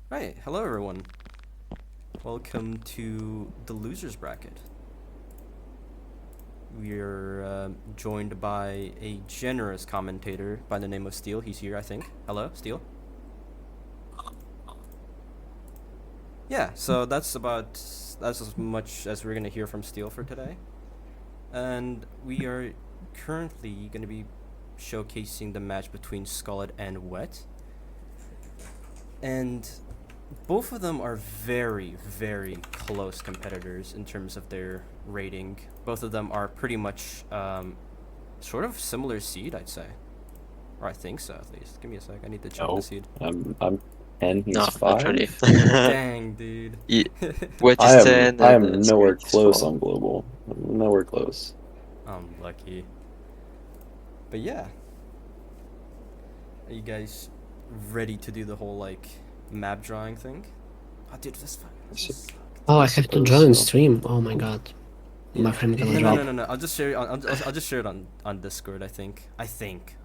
Right, hello everyone. Welcome to the losers bracket. We're joined by a generous commentator by the name of Steel. He's here, I think. Hello, Steel. Yeah, so that's as much as we're gonna hear from Steel for today. And we are currently gonna be showcasing the match between Skullet and Wet. And both of them are very, very close competitors in terms of their rating. Both of them are pretty much sort of similar seed, I'd say. Or I think so, at least. Give me a sec. I need to check the No, seed. I'm 10. He's No, not 5. really. Dang, dude. Which I is am 10 I and am nowhere Squid is close 12. on global. Nowhere close. I'm lucky. But yeah. Are you guys ready to do the whole, like, map drawing thing? Oh, dude, this sucks. Oh, I have to suppose join so. stream. Oh my god. My friend gonna No, drop. no, no, no, no. I'll just share it I'll just share it on Discord, I think. I Oh, don't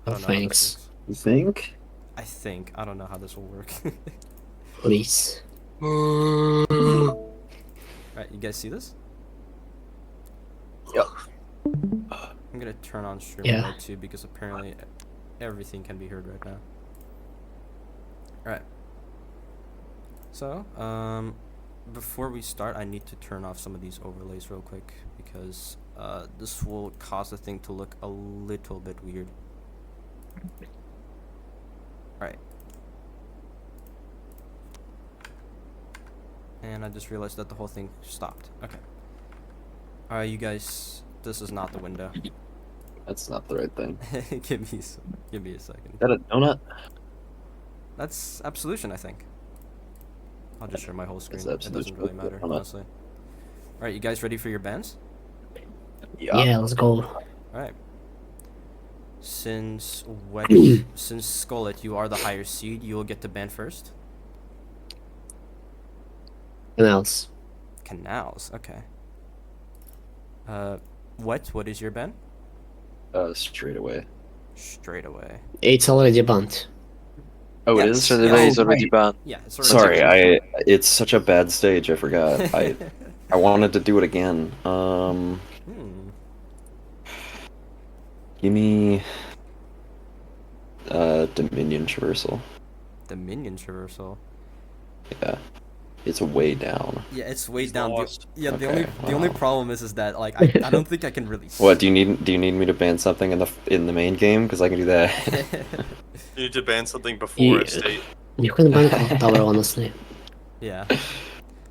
know how this thanks. works. You think? I think. I don't know how this will work. Please. Alright, you guys see this? Yep. I'm gonna turn on stream Yeah. mode too because apparently everything can be heard right now. Alright. So, before we start, I need to turn off some of these overlays real quick because this will cause the thing to look a little bit weird. Alright. And I just realized that the whole thing stopped. Okay. Alright, you guys, this is not the window. That's not the right thing. give me a second. Is that a donut? That's Absolution, I think. I'll just share my whole screen. It's It doesn't Absolution. really matter, Donut. honestly. Alright, you guys ready for your bands? Yeah, let's go. Alright. Since Skullet, you are the higher seed, you will get to ban first. And else. Canals, okay. What is your ban? Straight away. Straight away. It's already banned. Oh, Yeah, it is? So the Yeah. way is Oh, already right. banned. Yeah, it's already Sorry, it's such a bad stage, I forgot. I wanted to do it again. Give me Dominion Traversal. Dominion Traversal. Yeah. It's way down. Yeah, it's way He's down. lost. The Okay, only wow. problem is that like I don't think I can really. What, do you need me to ban something in the main game? Because I can do that. You need to ban something before a Yeah. state. You can ban Clock Tower, honestly. Yeah.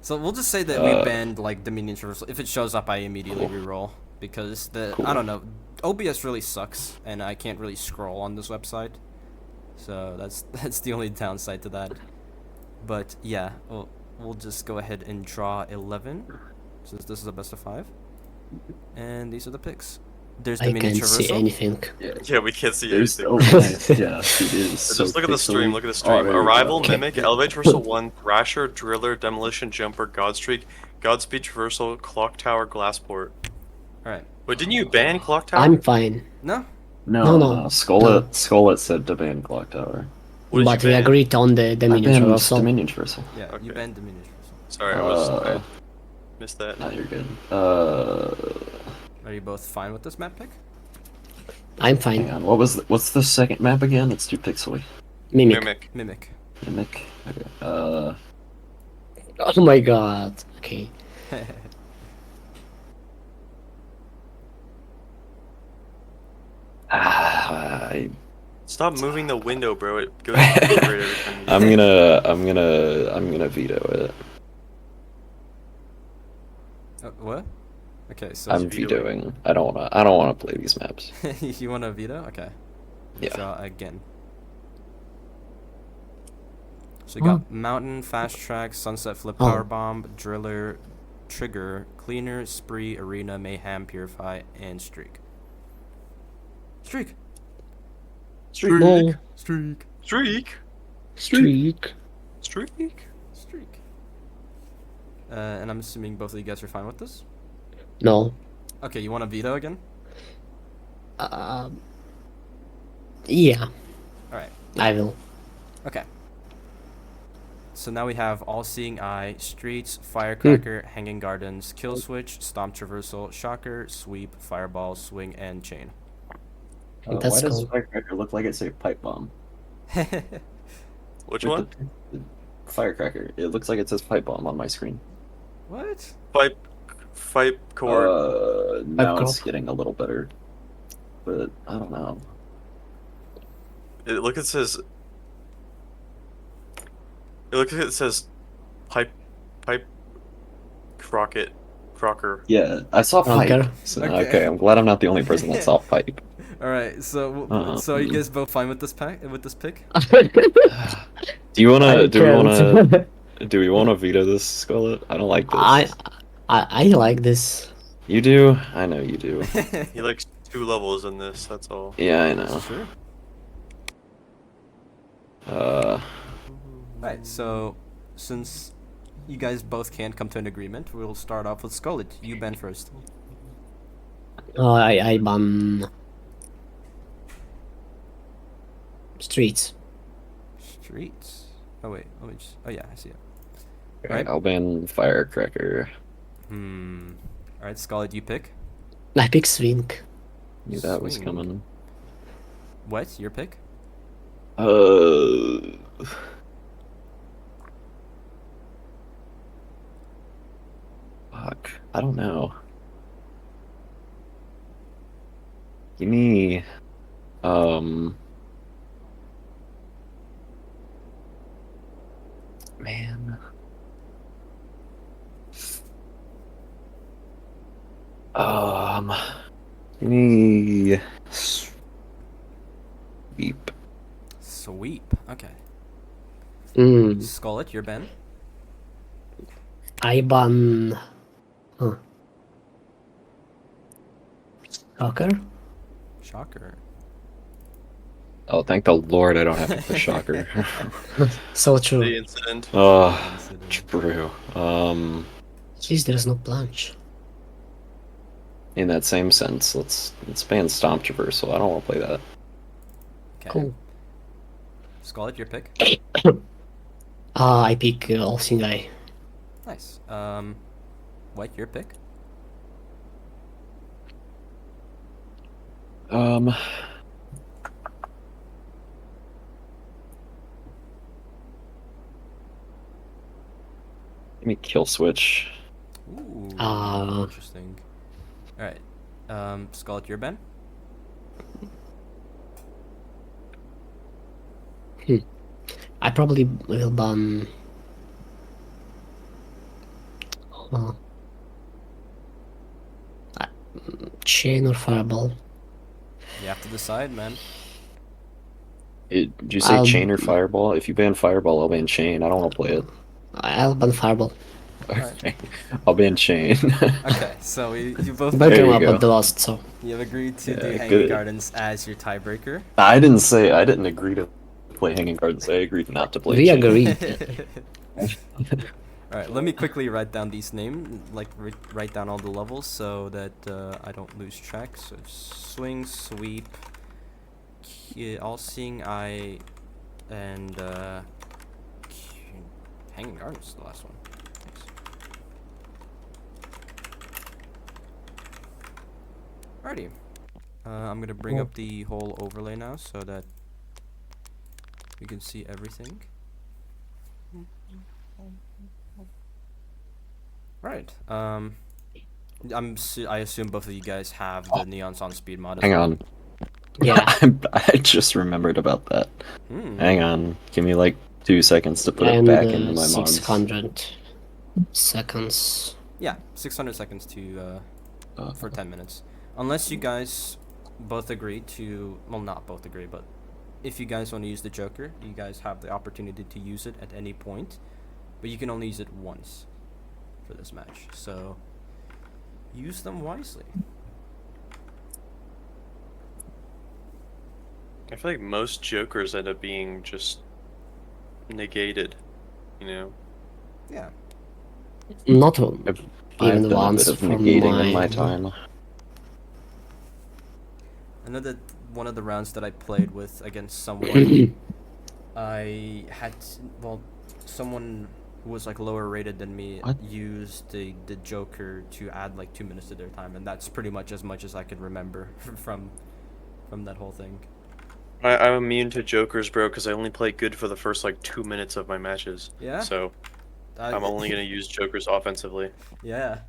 So we'll just say that we banned like Dominion Traversal. If it shows up, I immediately reroll because I don't know, OBS really sucks and I can't really scroll on this website. So that's the only downside to that. But yeah, we'll just go ahead and draw 11 since this is a best of 5. And these are the picks. There's I Dominion can't see Traversal. anything. Yeah, we can't see There's anything. nice. Yeah, it is. So Just look at the stream. pixely. Look at the Oh, stream. there you Arrival, go. Mimic, Elevate Traversal 1, Thrasher, Driller, Demolition, Jumper, Godstreak, Godspeed Traversal, Clock Tower, Glassport. Alright. Wait, didn't you ban Clock Tower? I'm fine. No? No. Skullet said to ban Clock Tower. What did But you we ban? agreed on the I Dominion banned Traversal. Dominion Traversal. Yeah, you Okay. banned Dominion Traversal. Sorry, I missed that. No, you're good. Are you both fine with this map pick? I'm Hang fine. on. What's the second map again? It's too pixely. Mimic. Mimic. Mimic. Mimic. Okay. Oh my god. Okay. I, Stop moving the window, bro. It goes every time you I'm gonna veto it. What? Okay, so I'm vetoing. I don't wanna play these maps. you want to veto? Okay. Yeah. Draw again. So we got Mountain, Fast Track, Sunset Flip, Oh. Power Bomb, Driller, Trigger, Cleaner, Spree, Arena, Mayhem, Purify, and Streak. Streak! No. Streak! Streak! Streak. Streak! Streak. And I'm assuming both of you guys are fine with this? No. Okay, you want to veto again? Yeah. Alright. I will. Okay. So now we have All-Seeing Eye, Streets, Firecracker, Hanging Gardens, Kill Switch, Stomp Traversal, Shocker, Sweep, Fireball, Swing, and Chain. That's Why does cool. Firecracker look like it's a pipe bomb? Which With one? the Firecracker. It looks like it says pipe bomb on my screen. What? Fight chord. Now crop. it's getting a little better. But I don't know. Look, it says. It says, pipe, crocker. Yeah, I saw pipe. Okay. So, Okay. okay, I'm glad I'm not the only person that saw pipe. All right. So so are you guys both fine with this pick? Do you wanna? I Do we wanna? can't. Do we wanna veto this, Scarlet? I don't like this. I like this. You do? I know you do. He likes 2 levels in this. That's all. Yeah, I know. Sure. Right. So since you guys both can't come to an agreement, we'll start off with Scarlet. You ban first. I ban streets. Streets. Oh wait. Let me just. Oh yeah, I see it. Alright, I'll ban Firecracker. All right, Scarlet, you pick. I pick swing. Knew that was Swing. coming. What? Your pick? Fuck. I don't know. Give me, man. Give me sweep. Sweep. Okay. Mm. Scarlet, your ban. I ban. Shocker. Shocker. Oh, thank the Lord I don't have to play Shocker. So The true. incident. Oh, Incident. true. Jeez, there's no planche. In that same sense, let's ban Stomp Traversal. I don't want to play that. Okay. Cool. Scarlet, your pick. I pick All-Seeing Eye. Nice. White, your pick. Give me Kill Switch. Ooh. Ah. Interesting. All right. Scarlet, your ban. I probably will ban. Uh, Chain or Fireball. You have to decide, man. Did you say I'll- Chain or Fireball? If you ban Fireball, I'll ban Chain. I don't want to play it. I'll ban Fireball. Okay. I'll ban Chain. Okay, so you both But There came you up go. at the last, so. you have agreed to Yeah, do Hanging good. Gardens as your tiebreaker. I didn't agree to play Hanging Gardens. I agreed not to play We Chain. agreed. All right, let me quickly write down these names, like write down all the levels so that I don't lose track. So swing, sweep, All-Seeing Eye, and Hanging Gardens is the last one. Thanks. Alrighty, I'm gonna bring up the whole overlay now so that you can see everything. Right. I assume both of you guys have the Neons on speed mod. As Hang well. on. Yeah. I just remembered about that. Hmm. Hang on. Give me like 2 seconds to put it And back into my mods. 600 seconds. Yeah, 600 seconds to for 10 minutes. Unless you guys both agree to, well, not both agree, but if you guys want to use the Joker, you guys have the opportunity to use it at any point, but you can only use it once for this match. So use them wisely. I feel like most Jokers end up being just negated, you know? Yeah. Not I've even done a once bit of for negating in my my time. I know that one of the rounds that I played with against someone, I had, well, someone who was like lower rated than me What? used the Joker to add like 2 minutes to their time, and that's pretty much as I could remember from that whole thing. I'm immune to jokers, bro, because I only play good for the first like 2 minutes of my matches. Yeah. So I'm only gonna use jokers offensively. Yeah,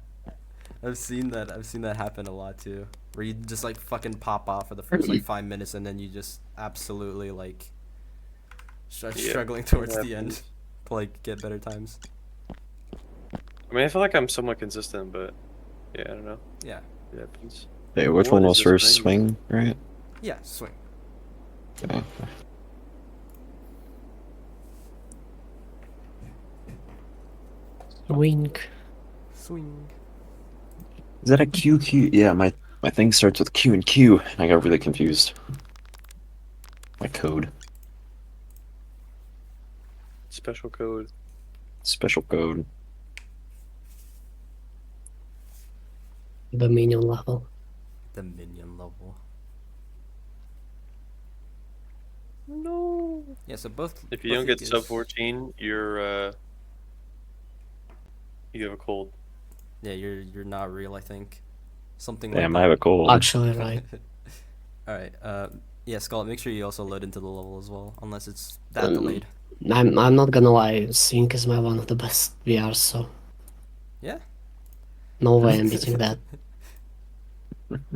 I've seen that. I've seen that happen a lot too, where you just like fucking pop off for the first like 5 minutes, and then you just absolutely like start Yeah, struggling it towards the end happens. to like get better times. I mean, I feel like I'm somewhat consistent, but yeah, I don't know. Yeah. It happens. Hey, which What one is was this first? menu? Swing, right? Yeah. Swing. Okay. Wink. Swing. Is that a Q Q? Yeah, my thing starts with Q and Q, and I got really confused. My code, Special code. special code. The minion level. The minion level. No. Yeah. So both. If you both don't get guys- sub 14, you're you have a cold. Yeah, you're not real. I think. Something Damn, like I have a cold. Actually, right. All right. Yeah, Skull. Make sure you also load into the level as well, unless it's that Um, delayed. I'm not gonna lie, Sync is my one of the best VRs, so Yeah. no way I'm beating that.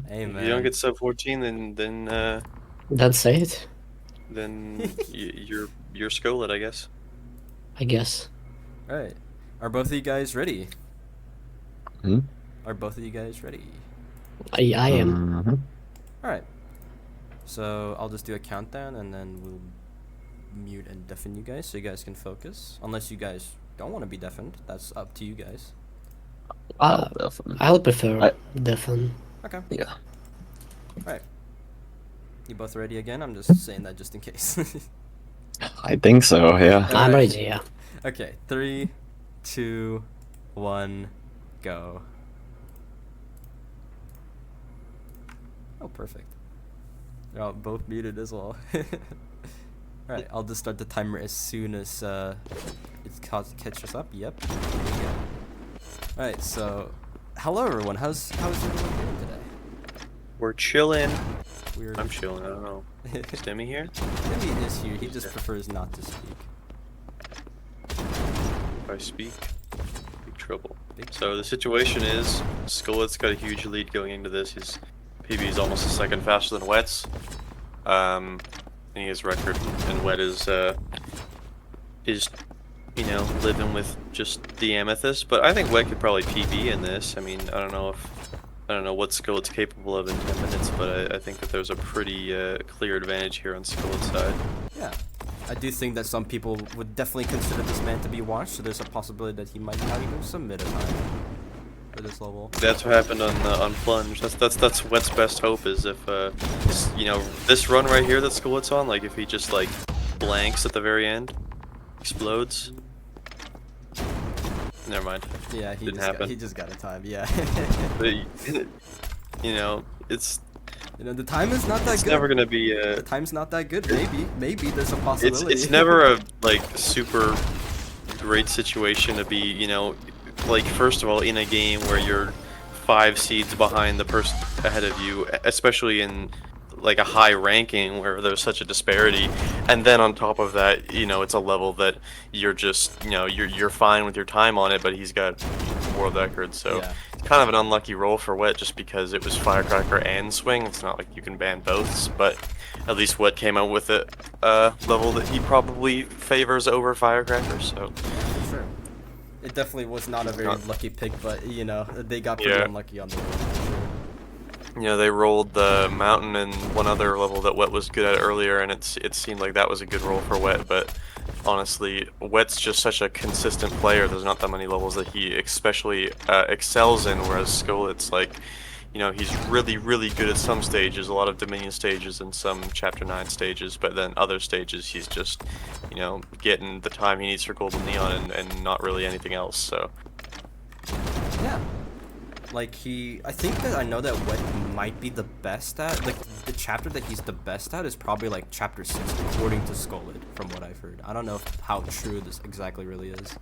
Hey If man. you don't get sub 14, That's it, you're Scolet, I guess. I guess. All right. Are both of you guys ready? Hmm? Are both of you guys ready? I am. Mhm. All right. So I'll just do a countdown, and then we'll mute and deafen you guys, so you guys can focus. Unless you guys don't want to be deafened, that's up to you guys. Uh, Definitely. I'll prefer I- Defen. Okay. Yeah. All right. You both ready again? I'm just saying that just in case. I think so. Yeah. I'm Alright. ready, yeah. Okay. 3, 2, 1, go. Oh, perfect. They're all both muted as well. Alright, I'll just start the timer as soon as it catches up. Yep. There we go. Alright, so hello everyone. How's everyone doing today? We're chilling. Weird. I'm chilling. I don't know. Is Demi here? Maybe is here. He just prefers not to speak. If I speak, big trouble. Big So the situation is, Skullet's got a huge lead going into this. His PB is almost a second faster than Wet's. And his record, and Wet is you know, living with just the Amethyst. But I think Wet could probably PB in this. I mean, I don't know what Skullet's capable of in 10 minutes, but I think that there's a pretty clear advantage here on Skullet's side. Yeah. I do think that some people would definitely consider this man to be washed, so there's a possibility that he might not even submit a time for this level. That's what happened on Plunge. That's Wet's best hope is if you know, this run right here that Skullet's on, like if he just like blanks at the very end, explodes. Never mind. Yeah, Didn't happen. he just got a time. Yeah. But, you know, it's The time is not that it's good. never gonna be The time's not that good. Maybe there's a possibility. it's never a like super great situation to be, you know, like first of all in a game where you're 5 seeds behind the person ahead of you, especially in like a high ranking where there's such a disparity, and then on top of that, you know, it's a level that you're just, you know, you're fine with your time on it, but he's got world record, so Yeah. it's kind of an unlucky roll for Wet just because it was Firecracker and Swing. It's not like you can ban both, but at least Wet came out with a level that he probably favors over Firecracker, so For sure. It definitely was not a very Not- lucky pick, but they got pretty Yeah. unlucky on the roll. For sure. you know, they rolled the Mountain and one other level that Wet was good at earlier, and it seemed like that was a good roll for Wet, but honestly, Wet's just such a consistent player. There's not that many levels that he especially excels in, whereas Skullet's like, you know, he's really, really good at some stages, a lot of Dominion stages and some Chapter 9 stages, but then other stages he's just, you know, getting the time he needs for Golden Neon and not really anything else, so. Yeah. Like I think that I know that what he might be the best at, like the chapter that he's the best at is probably like chapter 6, according to Skolid, from what I've heard. I don't know how true this exactly really is.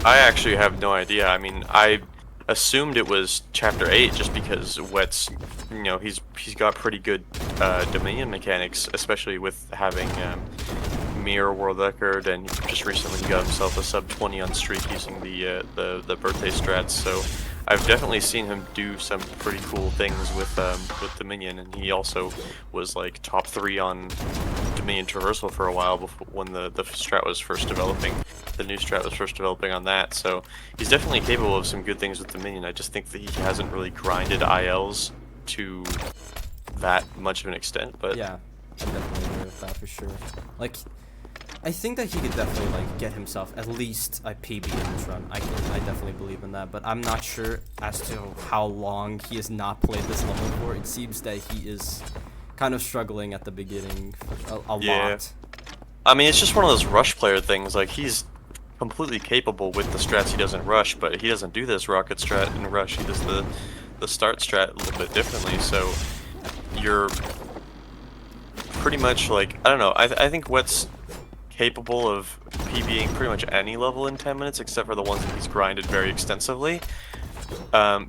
I actually have no idea. I mean, I assumed it was chapter 8 just because Wet's, you know, he's got pretty good Dominion mechanics, especially with having mirror world record, and just recently he got himself a sub 20 on streak using the birthday strats. So I've definitely seen him do some pretty cool things with Dominion, and he also was like top 3 on Dominion traversal for a while before, when the strat was first developing. The new strat was first developing on that, so he's definitely capable of some good things with Dominion. I just think that he hasn't really grinded ILs to that much of an extent. But Yeah, I definitely agree with that for sure. Like, I think that he could definitely like get himself at least a PB in this run. I definitely believe in that, but I'm not sure as to how long he has not played this level for. It seems that he is kind of struggling at the beginning a Yeah. lot. I mean, it's just one of those rush player things. Like, he's completely capable with the strats he doesn't rush, but he doesn't do this rocket strat in rush. He does the start strat a little bit differently. So you're pretty much like, I don't know. I think Wet's capable of PBing pretty much any level in 10 minutes, except for the ones that he's grinded very extensively.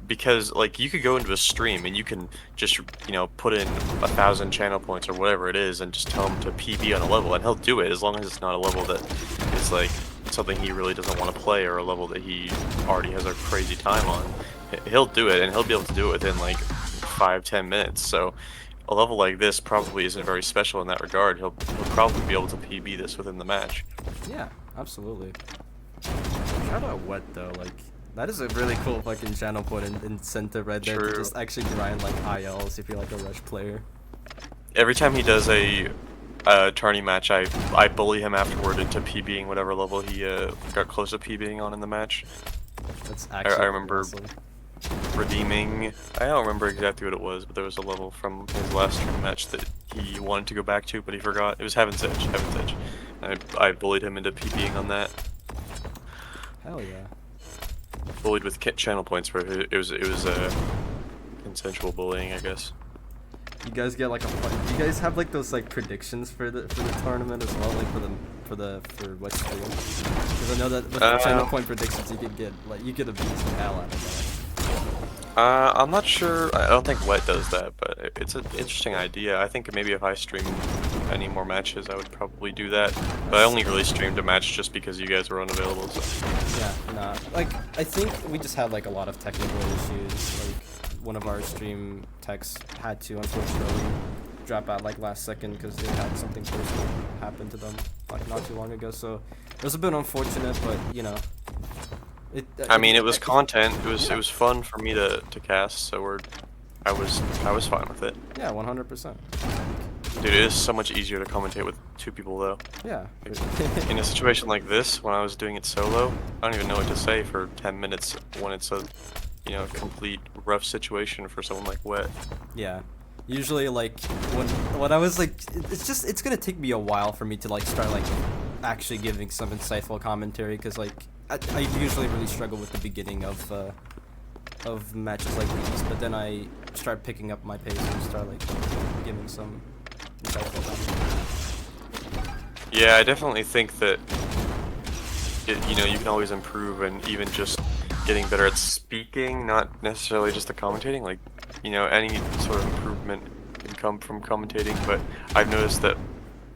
Because like you could go into a stream and you can just, you know, put in 1,000 channel points or whatever it is and just tell him to PB on a level, and he'll do it as long as it's not a level that is like something he really doesn't want to play, or a level that he already has a crazy time on. He'll do it, and he'll be able to do it within like 5-10 minutes. So a level like this probably isn't very special in that regard. He'll probably be able to PB this within the match. Yeah, absolutely. Shout out Wet though, like that is a really cool fucking channel point in center right there to True. just actually grind like ILs if you're like a rush player. Every time he does a tourney match, I bully him afterward into PBing whatever level he got close to PBing on in the match. That's actually I remember awesome. redeeming, I don't remember exactly what it was, but there was a level from his last tourney match that he wanted to go back to, but he forgot. It was Heaven's Edge. I bullied him into PBing on that. Hell yeah. Bullied with channel points, where it was consensual bullying, I guess. You guys get like a fun. You guys have like those like predictions for the tournament as well, like for what stream? Because I know that with the channel point predictions you could get like you get a beast the hell out of that. I'm not sure. I don't think Wet does that, but it's an interesting idea. I think maybe if I streamed any more matches, I would probably do that. But I only really streamed a match just because you guys were unavailable. So. Yeah, nah. Like I think we just had like a lot of technical issues. Like one of our stream techs had to unfortunately drop out like last second because they had something personal happen to them like not too long ago. So it was a bit unfortunate, but you know. I mean, it was content. It was fun for me to cast, so I was fine with it. Yeah, 100%. Dude, it is so much easier to commentate with 2 people though. Yeah. In a situation like this, when I was doing it solo, I don't even know what to say for 10 minutes when it's a, you know, complete rough situation for someone like Wet. Yeah. Usually, like, when I was like, it's gonna take me a while for me to like start like actually giving some insightful commentary, because like I usually really struggle with the beginning of matches like these, but then I start picking up my pace and start like giving some insightful commentary. Yeah, I definitely think that you know, you can always improve, and even just getting better at speaking, not necessarily just the commentating. Like, you know, any sort of improvement can come from commentating. But I've noticed that,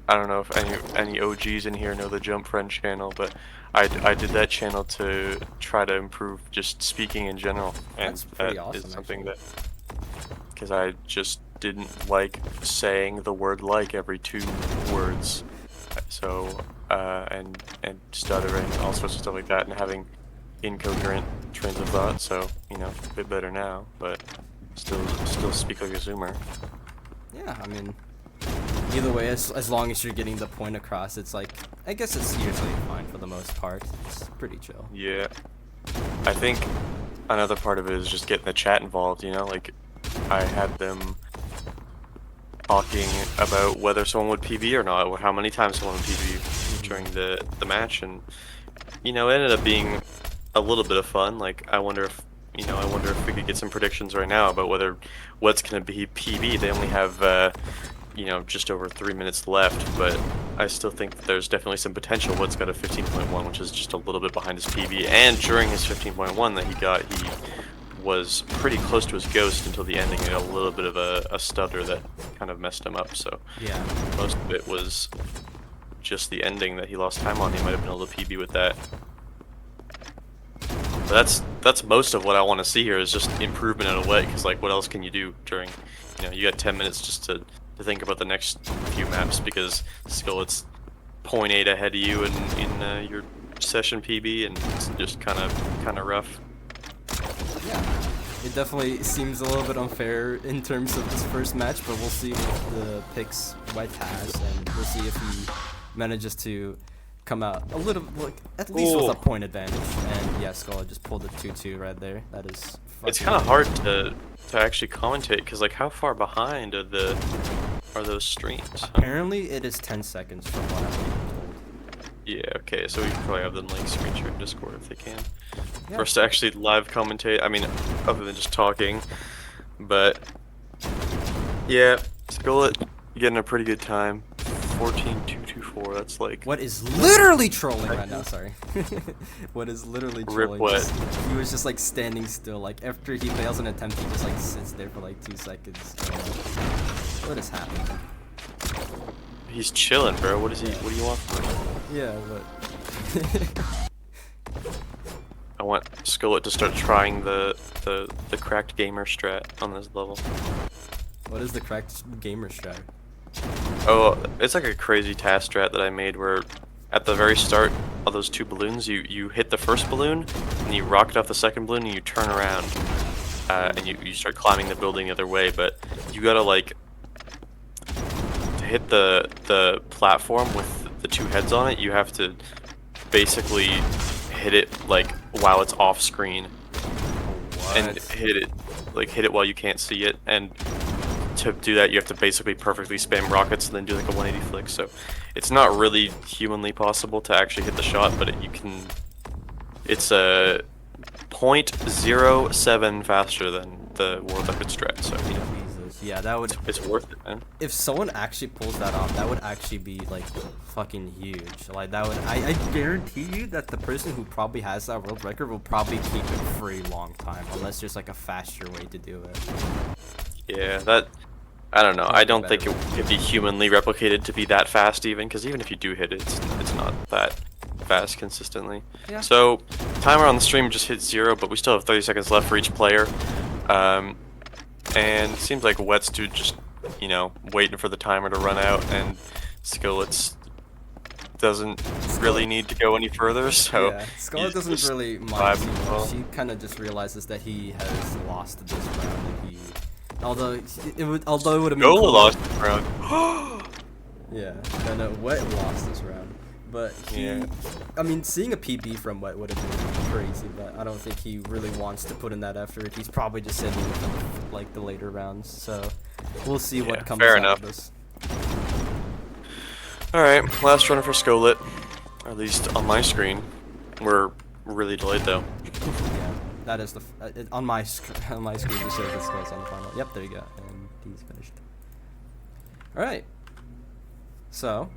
I don't know if any OGs in here know the Jump Friend channel, but I did that channel to try to improve just speaking in general, and That's pretty that awesome, is something actually. that, because I just didn't like saying the word like every 2 words, so and stuttering and all sorts of stuff like that, and having incoherent trains of thought. So, you know, a bit better now, but still speak like a zoomer. Yeah, I mean, either way, as long as you're getting the point across, it's like, I guess it's usually fine for the most part. It's pretty chill. Yeah, I think another part of it is just getting the chat involved, you know, like I had them talking about whether someone would PB or not, or how many times someone would PB during the match, and, you know, it ended up being a little bit of fun. Like, I wonder if, you know, I wonder if we could get some predictions right now about whether what's going to be PB. They only have, you know, just over 3 minutes left, but I still think that there's definitely some potential. What's got a 15.1, which is just a little bit behind his PB, and during his 15.1 that he was pretty close to his ghost until the ending. He got a little bit of a stutter that kind of messed him up, so Yeah. most of it was just the ending that he lost time on. He might have been able to PB with that. But that's most of what I want to see here is just improvement out of wet, because like what else can you do during, you know, you got 10 minutes just to think about the next few maps, because still it's 0.8 ahead of you in your session PB, and it's just kind of rough. Yeah. It definitely seems a little bit unfair in terms of this first match, but we'll see what the picks White has, and we'll see if he manages to come out a little, like, at least with a point advantage. And yeah, Skull just pulled a 2-2 right there. That is. It's kind of hard to actually commentate, because like how far behind are those streams? Apparently, it is 10 seconds from what I'm being told. Yeah. Okay. So we can probably have them like screen share in Discord if they can. Yeah. For us to actually live commentate. I mean, other than just talking, but yeah, Skullet getting a pretty good time. 14.224. That's like. What is literally trolling right now? Sorry. What is literally Rip trolling? Wet. He was just like standing still. Like after he fails an attempt, he just like sits there for like 2 seconds. What is happening? He's chilling, bro. What is he? What do you want from him? Yeah, but. I want Skullet to start trying the cracked gamer strat on this level. What is the cracked gamer strat? Oh, it's like a crazy task strat that I made where at the very start of those 2 balloons, you hit the first balloon, and you rocket off the second balloon, and you turn around, and you start climbing the building the other way, but you gotta like, to hit the platform with the 2 heads on it, you have to basically hit it like while it's off screen. What? And hit it while you can't see it, and to do that you have to basically perfectly spam rockets and then do like a 180 flick. So it's not really humanly possible to actually hit the shot, but you can. It's a 0.07 faster than the world record strat, so you know, Jesus. Yeah, that would. it's worth it, man. If someone actually pulls that off, that would actually be like fucking huge. Like that would. I guarantee you that the person who probably has that world record will probably keep it for a long time, unless there's like a faster way to do it. Yeah, that. I don't know. I don't think it could be humanly replicated to be that fast, even, because even if you do hit it, it's not that fast consistently. Yeah. So, timer on the stream just hit 0, but we still have 30 seconds left for each player. And it seems like Wet's dude just, you know, waiting for the timer to run out, and Skillet's doesn't really need to go any further, so... Yeah, Scarlet doesn't just really mind too vibing well. much. She kind of just realizes that he has lost this round, and he... Although it would have been Gola cool. lost this round. Yeah, I know Wet lost this round, but he, Yeah. I mean, seeing a PB from Wet would have been crazy, but I don't think he really wants to put in that effort. He's probably just saving it for like the later rounds, so we'll see what comes fair out enough. of this. Alright, last runner for Skolet. At least on my screen. We're really delayed though. Yeah, that is the on my screen just shows the scores on the final. Yep, there you go, and he's finished. All right. So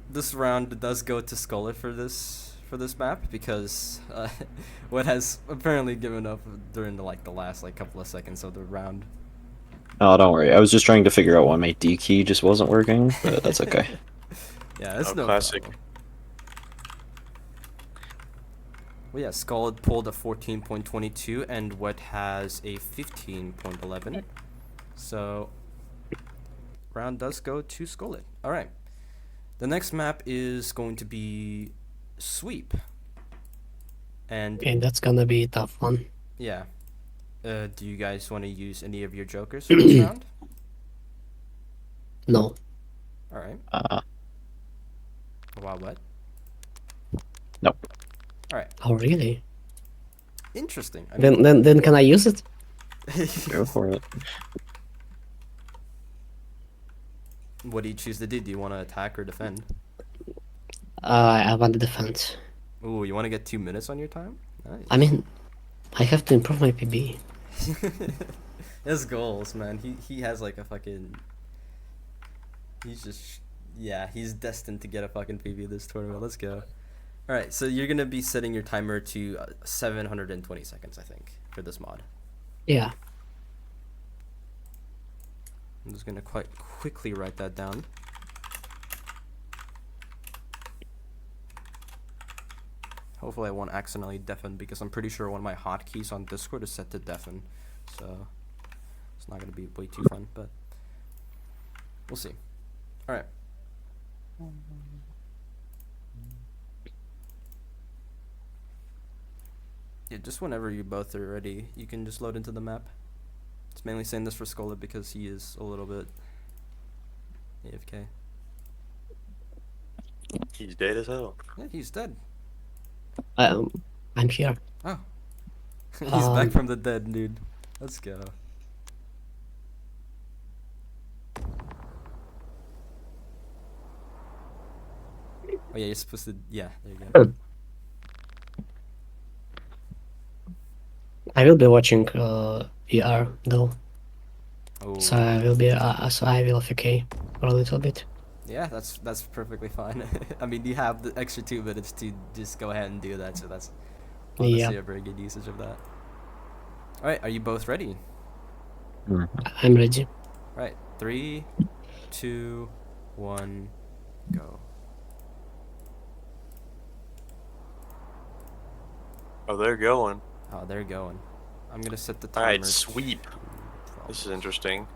this round does go to Skolet for this map because what has apparently given up during the last couple of seconds of the round. Oh, don't worry. I was just trying to figure out why my D key just wasn't working, but that's okay. Yeah, that's Oh, no classic. problem. Well, yeah, Skull pulled a 14.22 and Wet has a 15.11. So, round does go to Skullet. All right. The next map is going to be Sweep. And Okay, that's gonna be a tough one. yeah. Do you guys want to use any of your jokers for this round? No. All right. Wow, what? Nope. All right. Oh, really? Interesting. I mean, Then can I use it? Go for it. what do you choose to do? Do you want to attack or defend? I want the defense. Ooh, you want to get 2 minutes on your time? Nice. I mean, I have to improve my PB. His goals, man. He has like a fucking. He's just yeah. He's destined to get a fucking PB this tournament. Let's go. All right, so you're gonna be setting your timer to 720 seconds, I think, for this mod. Yeah. I'm just gonna quite quickly write that down. Hopefully I won't accidentally deafen, because I'm pretty sure one of my hotkeys on Discord is set to deafen, so it's not gonna be way too fun, but we'll see. All right. Yeah, just whenever you both are ready, you can just load into the map. It's mainly saying this for Skola because he is a little bit AFK. He's dead as hell. Yeah, he's dead. I'm here. Oh. He's back from the dead, dude. Let's go. Oh yeah, you're supposed to, yeah, there you go. I will be watching ER though, Oh. so I will be FK for a little bit. Yeah, that's perfectly fine. I mean, you have the extra 2 minutes to just go ahead and do that, so that's honestly Yeah. a very good usage of that. Alright, are you both ready? I'm ready. Right, 3, 2, 1, go. Oh, they're going. Oh, they're going. I'm gonna set the timer. Alright, sweep. This is interesting.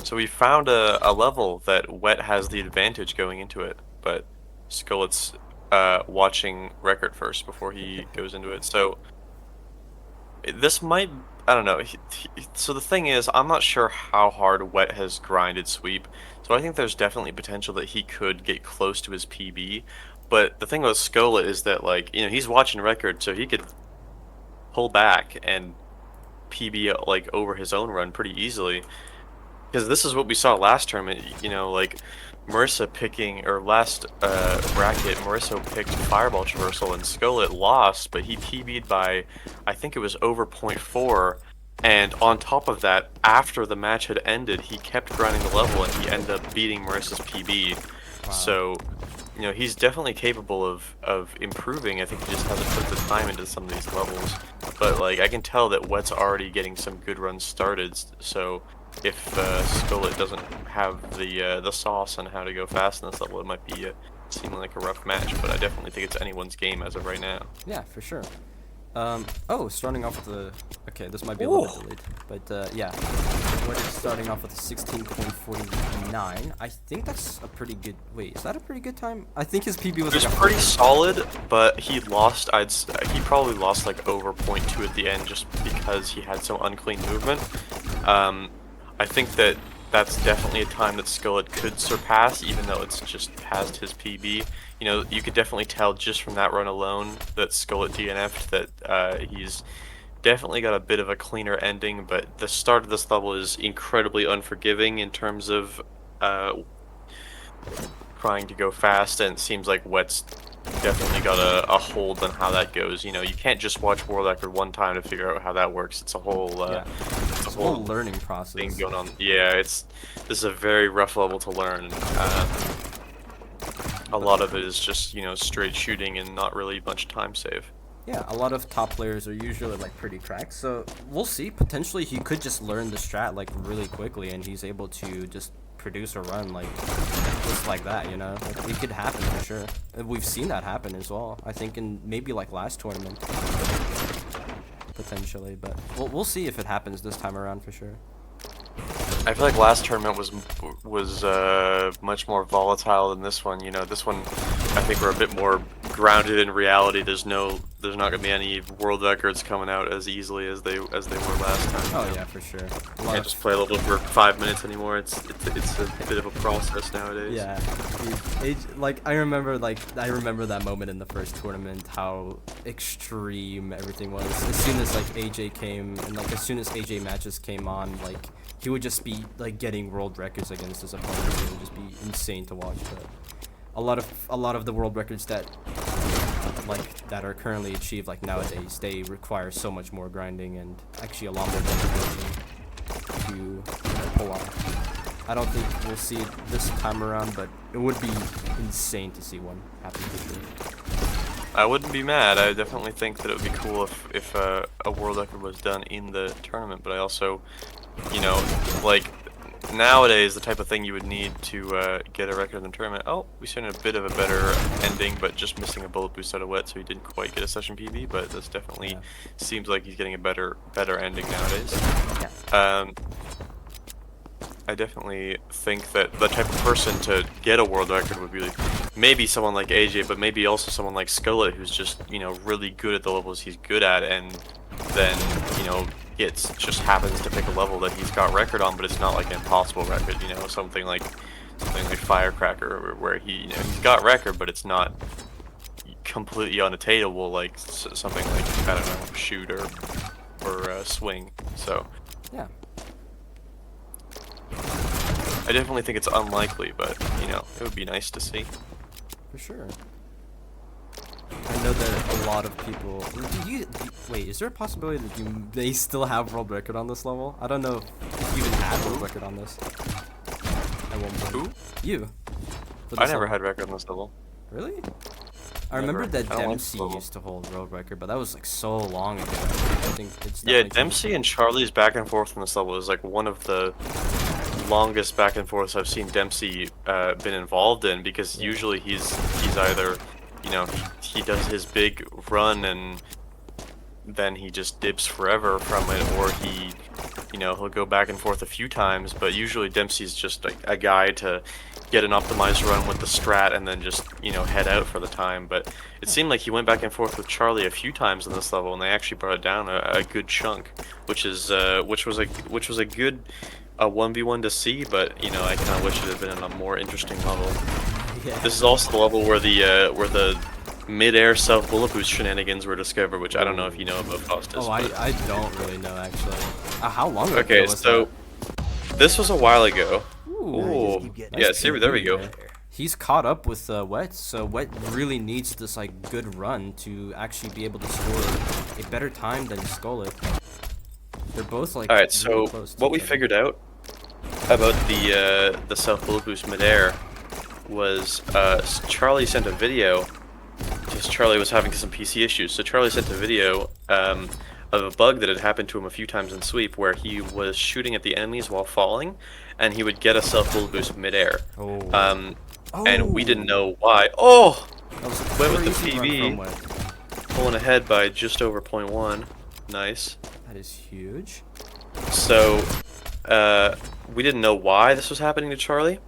So we found a level that Wet has the advantage going into it, but Skullet's watching record first before he goes into it. So this might, I don't know. So the thing is, I'm not sure how hard Wet has grinded sweep. So I think there's definitely potential that he could get close to his PB. But the thing about Skullet is that, like, you know, he's watching record, so he could pull back and PB like over his own run pretty easily. Because this is what we saw last tournament, you know, like Marissa picking, or last bracket, Marissa picked Fireball Traversal and Skullet lost, but he PB'd by, I think it was over 0.4, and on top of that, after the match had ended, he kept grinding the level and he ended up beating Marissa's PB. Wow. So, you know, he's definitely capable of improving. I think he just hasn't put the time into some of these levels. But, like, I can tell that Wet's already getting some good runs started, so if Skullet doesn't have the sauce on how to go fast in this level, it might be seeming like a rough match, but I definitely think it's anyone's game as of right now. Yeah, for sure. Oh, starting off with the... Okay, this might be a little bit delayed, but yeah. We're just starting off with a 16.49. I think that's a pretty good... Wait, is that a pretty good time? I think his PB was It was like a pretty solid, but he lost, he probably lost like over 0.2 at the end just because he had so unclean movement. I think that that's definitely a time that Skullet could surpass, even though it's just past his PB. You know, you could definitely tell just from that run alone that Skullet DNF'd that he's definitely got a bit of a cleaner ending, but the start of this level is incredibly unforgiving in terms of trying to go fast, and it seems like Wet's definitely got a hold on how that goes. You know, you can't just watch World Record one time to figure out how that works. It's a whole it's a whole learning process thing going on. Yeah, this is a very rough level to learn. A lot of it is just, you know, straight shooting and not really much time save. Yeah, a lot of top players are usually like pretty cracked, so we'll see. Potentially he could just learn the strat like really quickly and he's able to just produce a run like just like that, you know? Like, it could happen for sure. And we've seen that happen as well. I think in maybe like last tournament potentially, but we'll see if it happens this time around for sure. I feel like last tournament was much more volatile than this one. You know, this one I think we're a bit more grounded in reality. There's not gonna be any world records coming out as easily as they were last time. Oh yeah, for sure. You can't just play a level for 5 minutes anymore. It's a bit of a process nowadays. Yeah, like I remember that moment in the first tournament, how extreme everything was. As soon as like AJ came, and like as soon as AJ matches came on, like he would just be like getting world records against his opponents. It would just be insane to watch. But a lot of the world records that like that are currently achieved like nowadays, they require so much more grinding and actually a lot more difficulty to pull off. I don't think we'll see it this time around, but it would be insane to see one happen quickly. I wouldn't be mad. I definitely think that it would be cool if a world record was done in the tournament, but I also, you know, like, nowadays the type of thing you would need to get a record in the tournament. Oh, we seen a bit of a better ending, but just missing a bullet boost out of wet, so he didn't quite get a session PB, but this definitely seems like he's getting a better ending nowadays. Yeah. I definitely think that the type of person to get a world record would be maybe someone like AJ, but maybe also someone like Skullet, who's just, you know, really good at the levels he's good at, and then, you know, just happens to pick a level that he's got record on, but it's not like an impossible record, you know, something like Firecracker, where he, you know, he's got record, but it's not completely unattainable like something like, I don't know, Shoot or Swing. So Yeah. I definitely think it's unlikely, but, you know, it would be nice to see. For sure. I know that a lot of people. Wait, is there a possibility that you may still have world record on this level? I don't know if you even had world record on this. At one point. Who? You. I never had record on this level. Really? I remember that I don't like Dempsey this level. used to hold world record, but that was like so long ago. I think it's Yeah, definitely changed. Dempsey and Charlie's back and forth on this level is like one of the longest back and forths I've seen Dempsey been involved in, because usually he's either, you know, he does his big run and then he just dips forever from it, or he, you know, he'll go back and forth a few times, but usually Dempsey's just a guy to get an optimized run with the strat and then just, you know, head out for the time. But it seemed like he went back and forth with Charlie a few times in this level, and they actually brought it down a good chunk, which was a good 1v1 to see. But, you know, I kind of wish it had been in a more interesting level. Yeah. This is also the level where the mid-air self bullet boost shenanigans were discovered, which I don't know if you know about Faustus. Oh, I don't really know actually. How long ago Okay, was so this was a while ago. that? Ooh. Ooh, yeah, see, there we go. He's caught up with Wet, so Wet really needs this like good run to actually be able to score a better time than Skullet. They're both like. Alright, so really close to what we each other. figured out about the self bullet boost mid-air was Charlie sent a video, because Charlie was having some PC issues. So Charlie sent a video of a bug that had happened to him a few times in Sweep, where he was shooting at the enemies while falling, and he would get a self bullet boost mid-air. Oh. And we didn't know why. Oh! That was a Went with the crazy run PB. from Wet. Pulling ahead by just over 0.1. Nice. That is huge. So, we didn't know why this was happening to Charlie,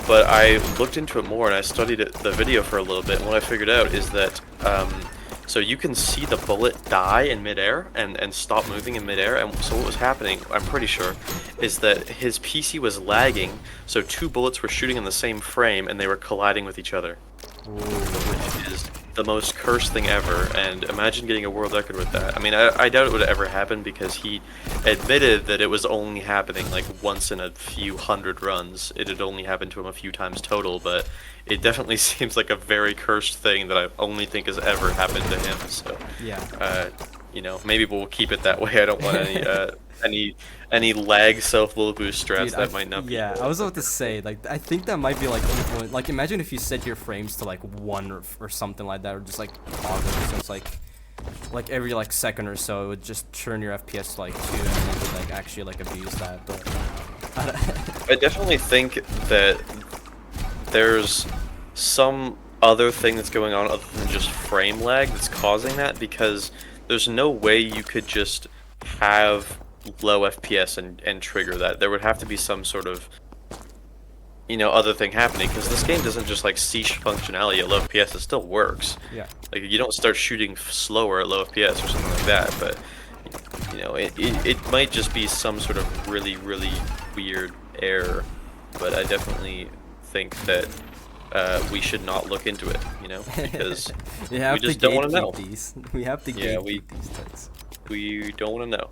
but I looked into it more and I studied the video for a little bit, and what I figured out is that, so you can see the bullet die in midair and stop moving in midair, and so what was happening, I'm pretty sure, is that his PC was lagging, so two bullets were shooting in the same frame and they were colliding with each other. Which is the most cursed thing ever, and imagine getting a world record with that. I mean, I doubt it would ever happen, because he admitted that it was only happening like once in a few hundred runs. It had only happened to him a few times total, but it definitely seems like a very cursed thing that I only think has ever happened to him. So Yeah. you know, maybe we'll keep it that way. I don't want any lag self bullet boost strats. Dude, that might not be. Yeah, I was about to say, like, I think that might be like influence. Like, imagine if you set your frames to like 1 or something like that, or just like toggle, so it's like every like second or so, it would just turn your FPS to like 2, and then you could like actually like abuse that. But I definitely think that there's some other thing that's going on other than just frame lag that's causing that, because there's no way you could just have low FPS and trigger that. There would have to be some sort of, you know, other thing happening, because this game doesn't just like cease functionality at low FPS. It still works. yeah. Like, you don't start shooting slower at low FPS or something like that, but, you know, it might just be some sort of really weird error. But I definitely think that we should not look into it, you know, because we have just to don't wanna know. these. We have to Yeah, gatekeep these things. we don't want to know.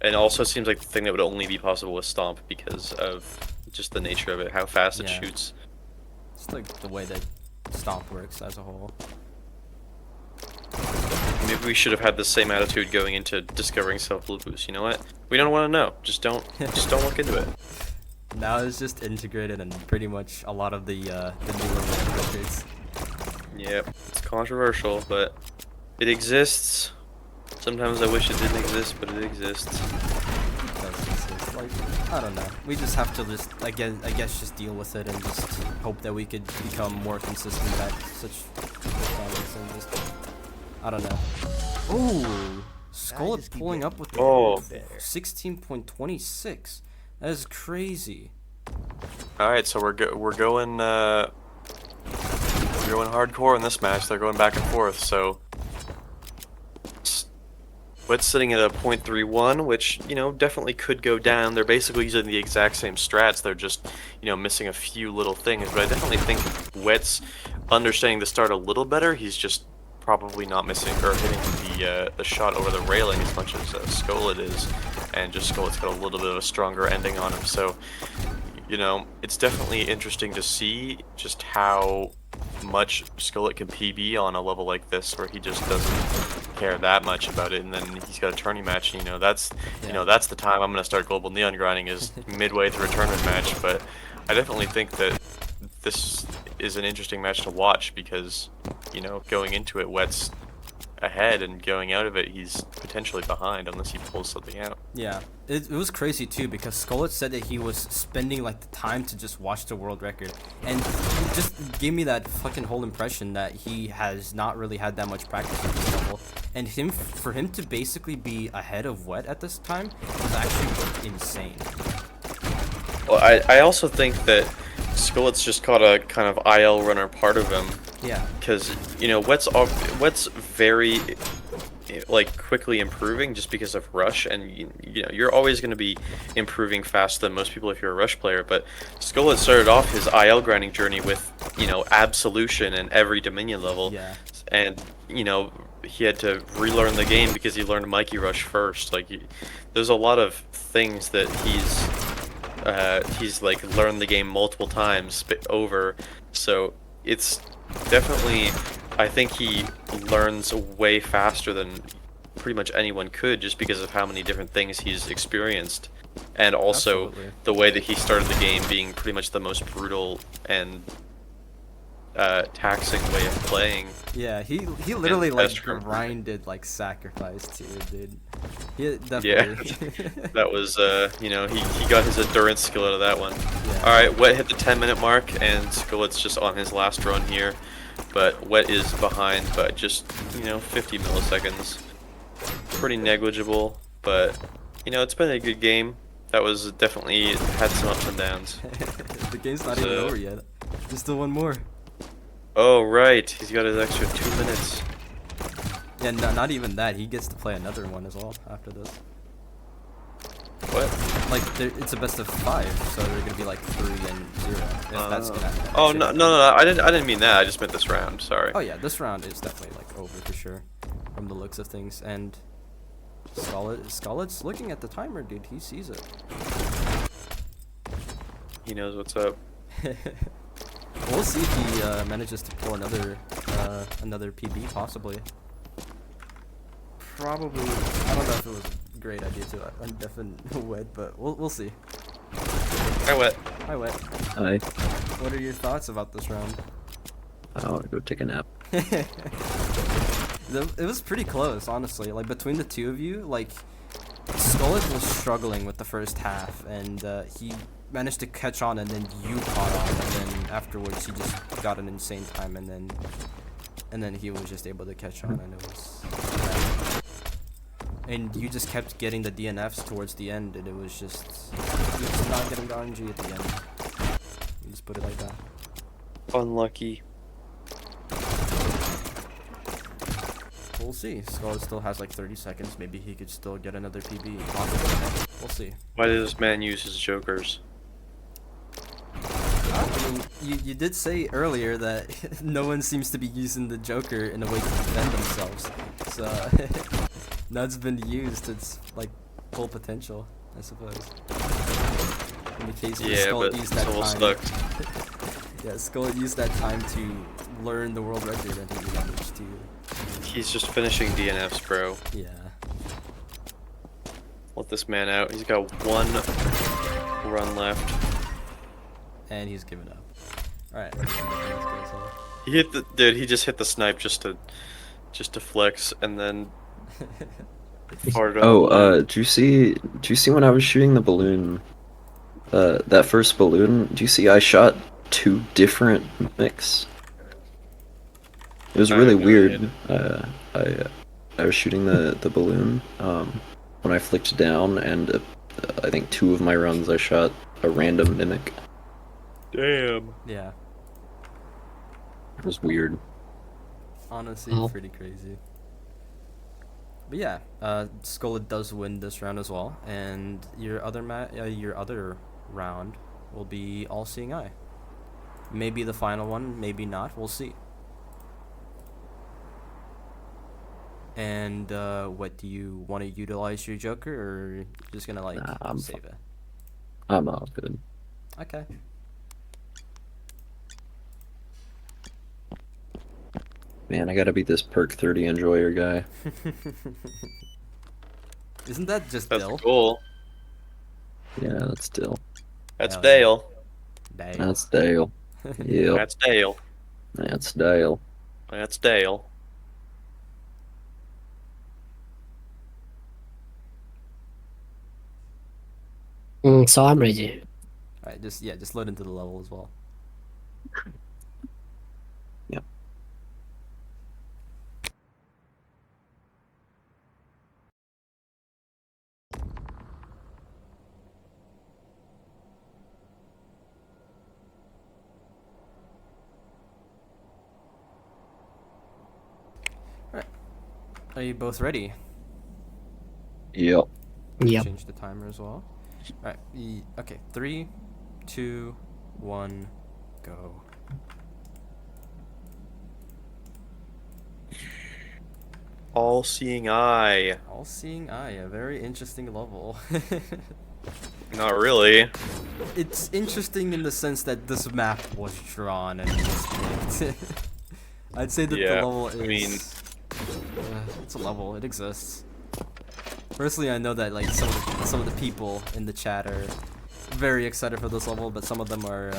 And also it seems like the thing that would only be possible with Stomp, because of just the nature of it, how fast it Yeah. shoots. It's like the way that Stomp works as a whole. maybe we should have had the same attitude going into discovering self-blue boost. You know what? We don't want to know. Just don't look into it. Now it's just integrated in pretty much a lot of the newer records. Yep, it's controversial, but it exists. Sometimes I wish it didn't exist, but it exists. It's like, I don't know. We just have to just, I guess, just deal with it and just hope that we could become more consistent at such performance and just, I don't know. Ooh, Skull pulling up with the 16.26. That is crazy. All right, so we're going hardcore in this match. They're going back and forth. So Wet's sitting at a 0.31, which, you know, definitely could go down. They're basically using the exact same strats. They're just, you know, missing a few little things. But I definitely think Wet's understanding the start a little better. He's just probably not missing or hitting the shot over the railing as much as Skolet is, and just Skolet's got a little bit of a stronger ending on him. So, you know, it's definitely interesting to see just how much Skolet can PB on a level like this, where he just doesn't care that much about it, and then he's got a tourney match. And, you know, that's that's the time I'm gonna start Global Neon grinding, is midway through a tournament match. But I definitely think that this is an interesting match to watch because, you know, going into it, Wet's ahead, and going out of it, he's potentially behind unless he pulls something out. Yeah, it was crazy too, because Skolet said that he was spending like the time to just watch the world record, and it just gave me that fucking whole impression that he has not really had that much practice at this level, and for him to basically be ahead of Wet at this time was actually insane. Well, I also think that Skolet's just caught a kind of IL runner part of him. Yeah. Because, you know, Wet's very, like, quickly improving just because of Rush, and, you know, you're always going to be improving faster than most people if you're a Rush player, but Skolet started off his IL grinding journey with, you know, Absolution and every Dominion level. Yeah. And, you know, he had to relearn the game because he learned Mikey Rush first. Like, there's a lot of things that he's like learned the game multiple times over, so it's definitely, I think he learns way faster than pretty much anyone could, just because of how many different things he's experienced, and also Absolutely. the way that he started the game being pretty much the most brutal and taxing way of playing. Yeah, he literally like best room. grinded like sacrifice too, dude. He definitely. Yeah, that was you know, he got his endurance skill out of that one. Yeah. All right, Wet hit the 10-minute mark, and Skolet's just on his last run here, but Wet is behind by just, you know, 50 milliseconds. Pretty negligible, but, you know, it's been a good game. That was definitely had some ups and downs. The game's not even over yet. There's still one more. Oh right, he's got his extra 2 minutes. Yeah, not even that. He gets to play another one as well after this. What? Like, it's a best of 5, so they're gonna be like 3 and 0. If that's gonna. Oh actually no, happen. no, I didn't mean that. I just meant this round. Sorry. Oh yeah, this round is definitely like over for sure, from the looks of things. And Skolet's looking at the timer, dude. He sees it. He knows what's up. We'll see if he manages to pull another PB, possibly. Probably. I don't know if it was a great idea to undeafen Wet, but we'll see. Hi, Wet. Hi, Wet. Hi. What are your thoughts about this round? I want to go take a nap. It was pretty close, honestly. Like, between the two of you, like, Skolet was struggling with the first half, and he managed to catch on, and then you caught on, and then afterwards he just got an insane time, and then he was just able to catch on, and it was. And you just kept getting the DNFs towards the end, and it was just not getting the RNG at the end. You just put it like that. Unlucky. We'll see. Skull still has like 30 seconds. Maybe he could still get another PB. Possibly. We'll see. Why did this man use his jokers? I mean, you did say earlier that no one seems to be using the Joker in a way to defend themselves. So now it's been used to its like full potential, I suppose. In the case where Skull used that time. Yeah, Skull used that time to learn the world record, and he managed to He's just finishing DNFs, bro. Yeah. Let this man out. He's got 1 run left. And he's given up. Alright. He hit the dude. He just hit the snipe just to flex, and then fired up. Oh, do you see when I was shooting the balloon? That first balloon. Do you see I shot 2 different mimics? It was really weird. I was shooting the balloon when I flicked down, and I think 2 of my runs I shot a random mimic. Damn. Yeah. It was weird. Honestly, pretty crazy. But yeah, Skullet does win this round as well, and your other round will be All Seeing Eye. Maybe the final one, maybe not. We'll see. And what, do you want to utilize your Joker, or you're just gonna like save it? I'm all good. Okay. Man, I gotta beat this perk 30 enjoyer guy. Isn't that just That's Bill? cool. Yeah, that's Dill. That's Hell Dale. Dale. That's Dale. Yep. That's Dale. That's Dale. That's Dale. So I'm ready. Alright, just load into the level as well. Yep. Alright. Are you both ready? Yep. Yep. Change the timer as well. Alright, okay, 3, 2, 1, go. All Seeing Eye. All Seeing Eye, a very interesting level. Not really. It's interesting in the sense that this map was drawn and was picked. I'd say that Yeah, the level is... I mean... it's a level, it exists. Personally, I know that like some of the people in the chat are very excited for this level, but some of them are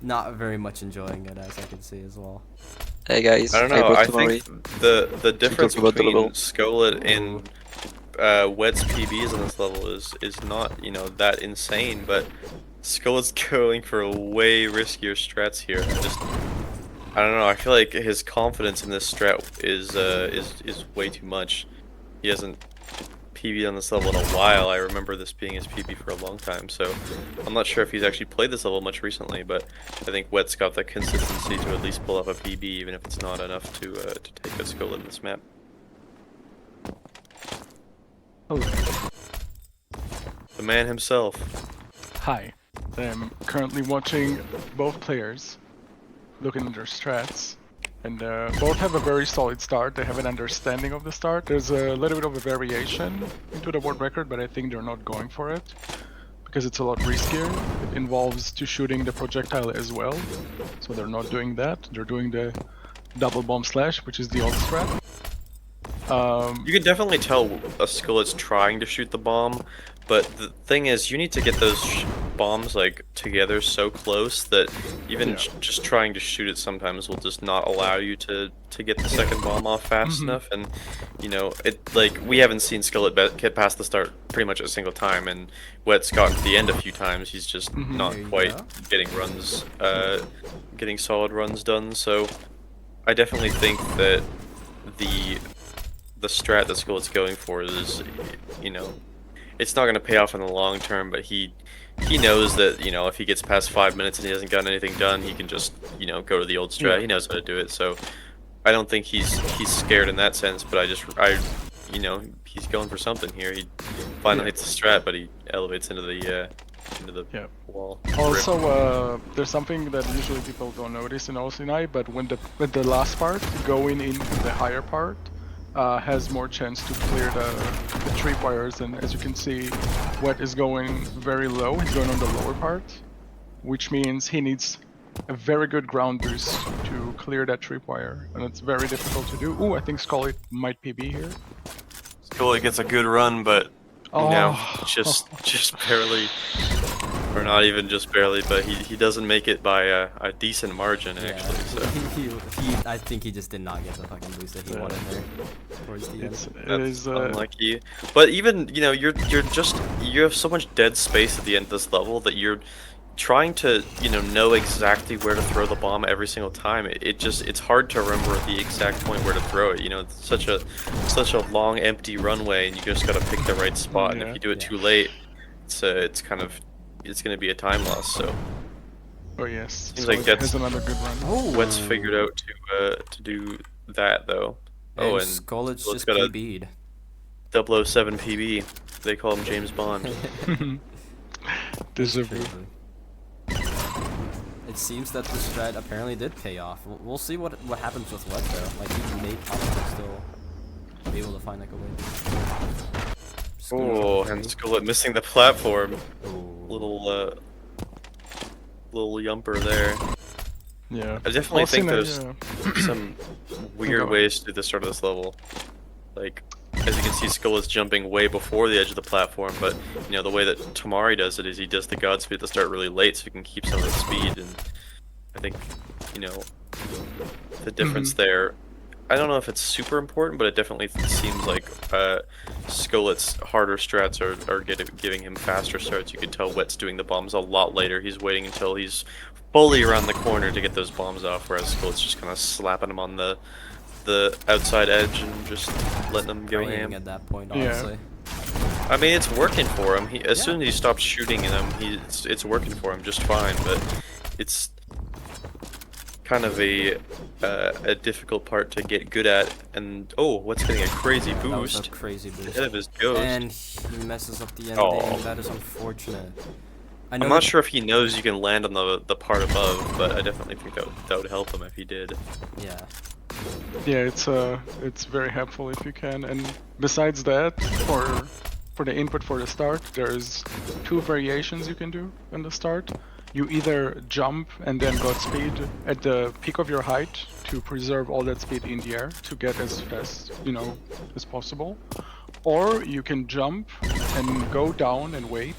not very much enjoying it, as I can see as well. Hey guys, I don't know. I Murray. think the difference about the between level. Skullet and Wet's PBs on this level is not, you know, that insane, but Skullet's going for way riskier strats here. I don't know. I feel like his confidence in this strat is way too much. He hasn't PB'd on this level in a while. I remember this being his PB for a long time, so I'm not sure if he's actually played this level much recently, but I think Wet's got the consistency to at least pull up a PB, even if it's not enough to take a Skullet in this map. Hello. The man himself. Hi. I'm currently watching both players looking at their strats, and both have a very solid start. They have an understanding of the start. There's a little bit of a variation into the world record, but I think they're not going for it because it's a lot riskier. It involves to shooting the projectile as well, so they're not doing that. They're doing the double bomb slash, which is the old strat. You can definitely tell a Skullet's trying to shoot the bomb, but the thing is, you need to get those bombs like together so close that even just trying to shoot it sometimes will just not allow you to get the second bomb off fast enough. And you know, it like we haven't seen Skullet get past the start pretty much a single time, and Wet's gotten to the end a few times. He's just not quite getting runs, getting solid runs done. So I definitely think that the strat that Skullet's going for is, you know, it's not going to pay off in the long term, but he knows that, you know, if he gets past 5 minutes and he hasn't gotten anything done, he can just, you know, go to the old strat. He knows how to do it, so I don't think he's scared in that sense, but you know, he's going for something here. He finally hits the strat, but he elevates into the wall. Also, there's something that usually people don't notice in OCNI, but when the last part, going into the higher part, has more chance to clear the tripwires, and as you can see, Wet is going very low. He's going on the lower part, which means he needs a very good ground boost to clear that tripwire, and it's very difficult to do. Ooh, I think Scully might PB here. Scully gets a good run, but you know, Oh. just barely, or not even just barely, but he doesn't make it by a decent margin actually. So I think he just did not get the fucking boost that he wanted there towards the end. that's unlucky. But even you have so much dead space at the end of this level that you're trying to know exactly where to throw the bomb every single time. It's hard to remember the exact point where to throw it. It's such a long empty runway, and you just gotta pick the right spot. And if you do it too late, it's gonna be a time loss. So Oh yes. seems like that's another good run. what's figured out to do that though. And And Skolit's Skolit's just got a PB'd. 007 PB. They call him James Bond. Deserving. It seems that the strat apparently did pay off. We'll see what happens with Wet though. Like he may possibly still be able to find like a way. Oh, and Skolit missing the platform. Ooh. Little yumper there. Yeah. I definitely think there's yeah. some weird ways to do the start of this level. Like, as you can see, Skull is jumping way before the edge of the platform, but the way that Tamari does it is he does the Godspeed at the start really late so he can keep some of the speed, and I think, the difference there, I don't know if it's super important, but it definitely seems like Skullet's harder strats are giving him faster starts. You can tell Wet's doing the bombs a lot later. He's waiting until he's fully around the corner to get those bombs off, whereas Skullet's just kind of slapping him on the outside edge and just letting them go ham at that point, honestly. I mean, it's working for him. As soon as he stops shooting at him, it's working for him just fine. But it's kind of a difficult part to get good at. And what's getting a crazy boost? That was a crazy boost. Ahead of his ghost. And he messes up the ending. That is unfortunate. I'm not sure if he knows you can land on the part above, but I definitely think that would help him if he did. Yeah. Yeah, it's very helpful if you can. And besides that, for the input for the start, there's two variations you can do in the start. You either jump and then Godspeed at the peak of your height to preserve all that speed in the air to get as fast, as possible. Or you can jump and go down and wait,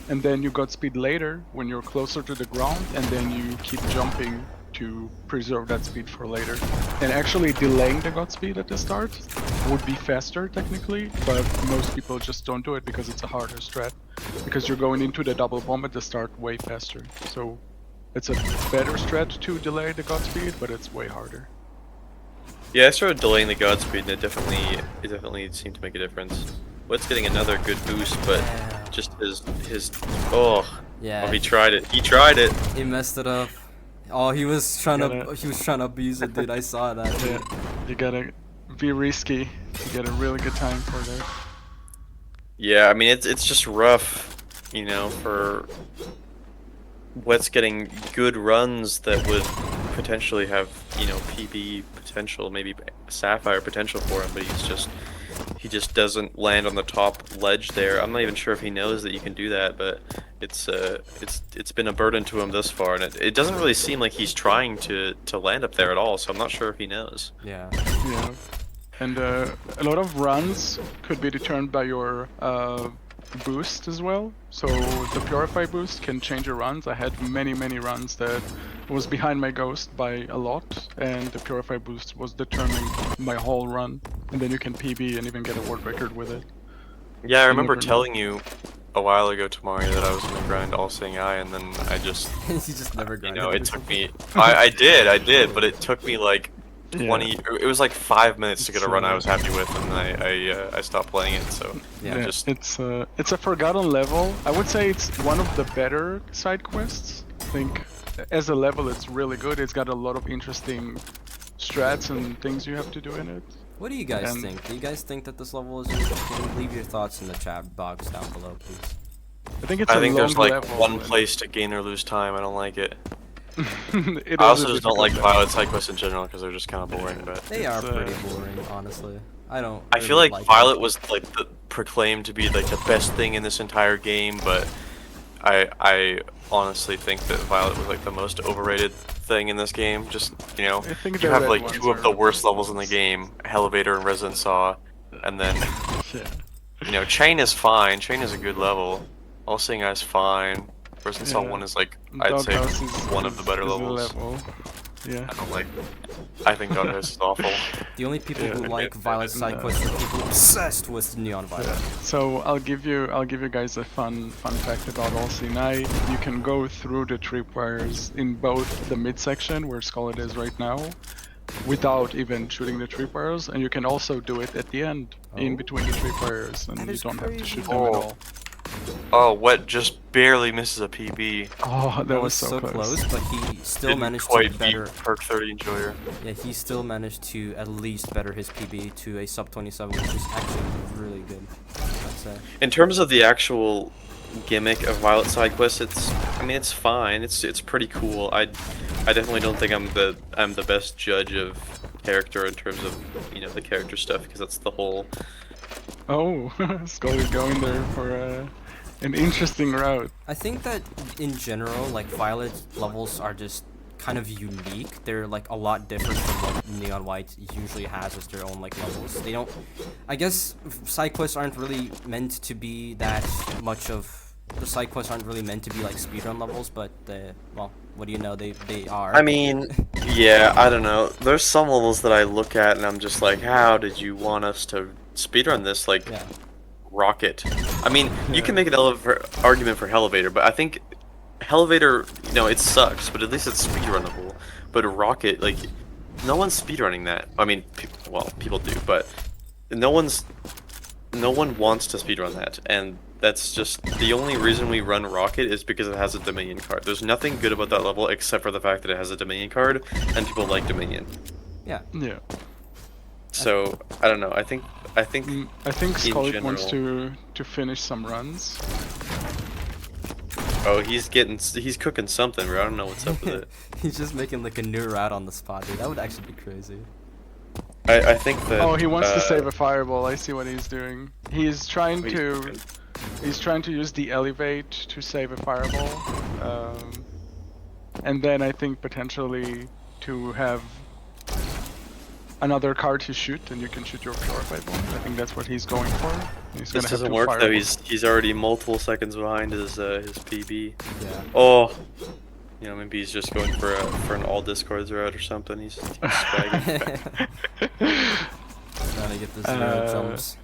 and then you Godspeed later when you're closer to the ground, and then you keep jumping to preserve that speed for later. And actually delaying the Godspeed at the start would be faster technically, but most people just don't do it because it's a harder strat. Because you're going into the double bomb at the start way faster. So it's a better strat to delay the Godspeed, but it's way harder. Yeah, I started delaying the Godspeed and it definitely seemed to make a difference. What's getting another good boost, but just his yeah. He tried it. He tried it. He messed it up. Oh, he was trying to abuse it, dude. I saw that. Yeah, you gotta be risky to get a really good time for that. Yeah, I mean it's just rough, for Wet's getting good runs that would potentially have, PB potential, maybe Sapphire potential for him, but he just doesn't land on the top ledge there. I'm not even sure if he knows that you can do that, but it's been a burden to him thus far, and it doesn't really seem like he's trying to land up there at all, so I'm not sure if he knows. Yeah. Yeah. And a lot of runs could be determined by your boost as well. So the Purify boost can change your runs. I had many runs that was behind my Ghost by a lot, and the Purify boost was determining my whole run. And then you can PB and even get a world record with it. Yeah, I remember telling you a while ago, Tamari, that I was gonna grind All Seeing Eye, and then I just You just never grinded. it took me. I did, but it took me like 20. Yeah. It was like 5 minutes to get a run I was happy with, and I stopped playing it. So yeah, it's a forgotten level. I would say it's one of the better side quests. I think as a level, it's really good. It's got a lot of interesting strats and things you have to do in it. What do you guys think? Do you guys think that this level is interesting? Leave your thoughts in the chat box down below, please. I think there's like level, one place to gain or lose time. I don't like it. I also just don't like Violet side quests in general because they're just kind of boring. But they are pretty boring, honestly. I feel like Violet was like proclaimed to be like the best thing in this entire game, but I honestly think that Violet was like the most overrated thing in this game. Just, you know, I think you the have red like ones two of the are worst levels in the levels. game, Elevator and Resident Saw, and then, Yeah. you know, Chain is fine. Chain is a good level. All Seeing Eye is fine. Resident Saw Yeah. 1 is like, I'd say, Doghouse one of the better is a levels. level. Yeah. I don't like. I think Doghouse is awful. The only people who Yeah. like Violet side quests are people obsessed with Neon Violet. Yeah. So I'll give you guys a fun fact about All Seeing Eye. You can go through the tripwires in both the midsection where Scarlet is right now, without even shooting the tripwires, and you can also do it at the end, in Oh. between the tripwires, and That you is don't have to crazy. shoot them at Oh. all. Oh, Wet just barely misses a PB. Oh, that That was so close. but he still Didn't managed quite to beat better. Perk 30 Enjoyer. Yeah, he still managed to at least better his PB to a sub 27, which is actually really good. I'd say. In terms of the actual gimmick of Violet side quests, I mean, it's fine. It's pretty cool. I definitely don't think I'm the best judge of character in terms of, you know, the character stuff, because that's the whole. Oh, Scarlet going there for an interesting route. I think that in general, like Violet levels are just kind of unique. They're like a lot different from what Neon White usually has as their own like levels. They don't. I guess side quests aren't really meant to be that much of. The side quests aren't really meant to be like speedrun levels, but well, what do you know? They are. I mean, yeah, I don't know. There's some levels that I look at and I'm just like, how did you want us to speedrun this? Like, Yeah. Rocket. I mean, you can make an argument for Elevator, but I think Elevator, you know, it sucks, but at least it's speedrunnable. But Rocket, like, no one's speedrunning that. I mean, well, people do, but no one wants to speedrun that, and that's just the only reason we run Rocket is because it has a Dominion card. There's nothing good about that level except for the fact that it has a Dominion card, and people like Dominion. Yeah. Yeah. So I don't know. I think I think Scarlet wants general- to finish some runs. Oh, he's cooking something, bro. I don't know what's up with it. He's just making like a new route on the spot, dude. That would actually be crazy. I think that. Oh, he wants to save a fireball. I see what he's doing. He's trying to use the elevate to save a fireball, and then I think potentially to have another card to shoot, and you can shoot your purified one. I think that's what he's going for. He's This gonna have doesn't two work though. fireballs. He's already multiple seconds behind his PB. Yeah. Oh, you know, maybe he's just going for an all discards route or something. He's spagging. Trying to get the zero jumps.